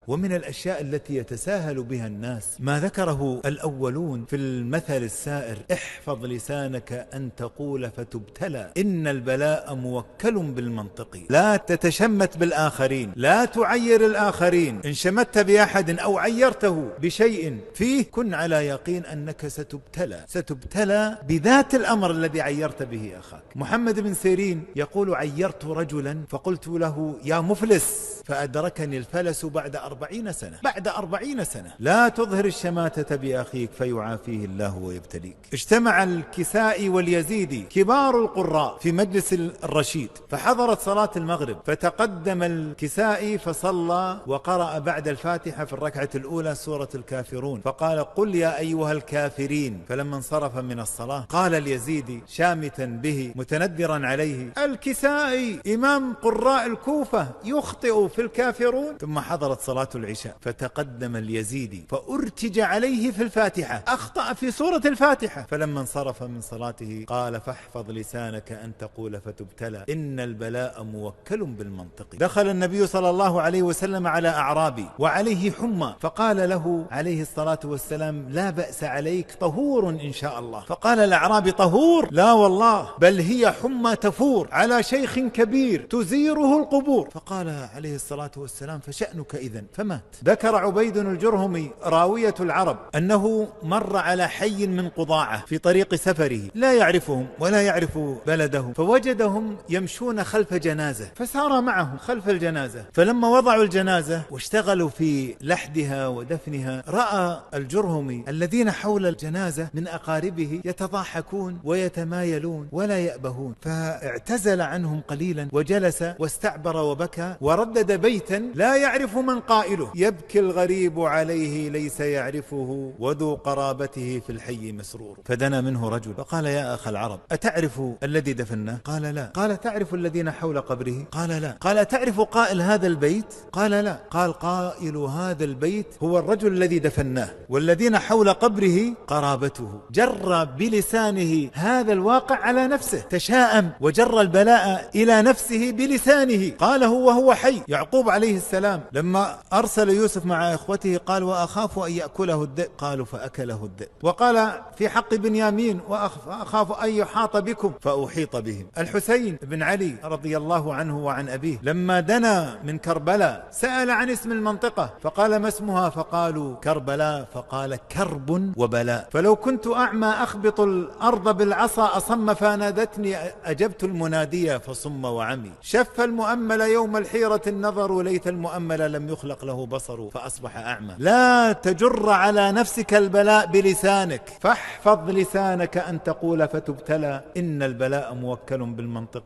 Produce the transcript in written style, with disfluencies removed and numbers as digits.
ومن الأشياء التي يتساهل بها الناس ما ذكره الأولون في المثل السائر: احفظ لسانك أن تقول فتبتلى، إن البلاء موكل بالمنطق. لا تتشمت بالآخرين، لا تعير الآخرين. إن شمت بأحد أو عيرته بشيء فيه كن على يقين أنك ستبتلى بذات الأمر الذي عيرت به أخاك. محمد بن سيرين يقول: عيرت رجلا فقلت له: يا مفلس، فأدركني الفلس بعد 40 سنة. بعد 40 سنة. لا تظهر الشماتة بأخيك فيعافيه الله ويبتليك. اجتمع الكسائي واليزيدي كبار القراء في مجلس الرشيد، فحضرت صلاة المغرب، فتقدم الكسائي فصلى وقرأ بعد الفاتحة في الركعة الأولى سورة الكافرون، فقال: قل يا أيها الكافرين. فلما انصرف من الصلاة قال اليزيدي شامتا به متندرا عليه: الكسائي إمام قراء الكوفة يخطئ في الكافرون. ثم حضرت صلاة العشاء، فتقدم اليزيدي فأرتج عليه في الفاتحة، أخطأ في سورة الفاتحة. فلما انصرف من صلاته قال: فاحفظ لسانك أن تقول فتبتلى، إن البلاء موكل بالمنطق. دخل النبي صلى الله عليه وسلم على أعرابي وعليه حمى، فقال له عليه الصلاة والسلام: لا بأس عليك، طهور إن شاء الله. فقال الأعرابي: طهور؟ لا والله، بل هي حمى تفور على شيخ كبير تزيره القبور. فقال عليه الصلاة والسلام: فشأنك إذن؟ فمات. ذكر عبيد الجرهمي راوية العرب أنه مر على حي من قضاعة في طريق سفره، لا يعرفهم ولا يعرف بلدهم، فوجدهم يمشون خلف جنازة، فسار معهم خلف الجنازة. فلما وضعوا الجنازة واشتغلوا في لحدها ودفنها، رأى الجرهمي الذين حول الجنازة من أقاربه يتضاحكون ويتمايلون ولا يأبهون، فاعتزل عنهم قليلا وجلس واستعبر وبكى وردد بيتا لا يعرف من قائله: يبكي الغريب عليه ليس يعرفه، وذو قرابته في الحي مسرور. فدنا منه رجل فقال: يا أخ العرب، أتعرف الذي دفناه؟ قال: لا. قال: تعرف الذين حول قبره؟ قال: لا. قال: تعرف قائل هذا البيت؟ قال: لا. قال: قائل هذا البيت هو الرجل الذي دفناه، والذين حول قبره قرابته. جر بلسانه هذا الواقع على نفسه، تشاءم وجر البلاء إلى نفسه بلسانه. قاله وهو حي. يعقوب عليه السلام لما أرسل يوسف مع إخوته قال: وأخاف أن يأكله الذئب، قالوا فأكله الذئب. وقال في حق بنيامين: وأخاف أن يحاط بكم فأحيط بهم. الحسين بن علي رضي الله عنه وعن أبيه لما دنا من كربلاء سأل عن اسم المنطقة، فقال: ما اسمها؟ فقالوا: كربلاء. فقال: كرب وبلاء، فلو كنت أعمى أخبط الأرض بالعصا أصم فنادتني أجبت المنادية فصم وعمي. شف المؤمل يوم الحيرة النظر، ليت المؤمل لم يخلق له بصر فأصبح أعمى. لا تجر على نفسك البلاء بلسانك، فاحفظ لسانك أن تقول فتبتلى، إن البلاء موكل بالمنطق.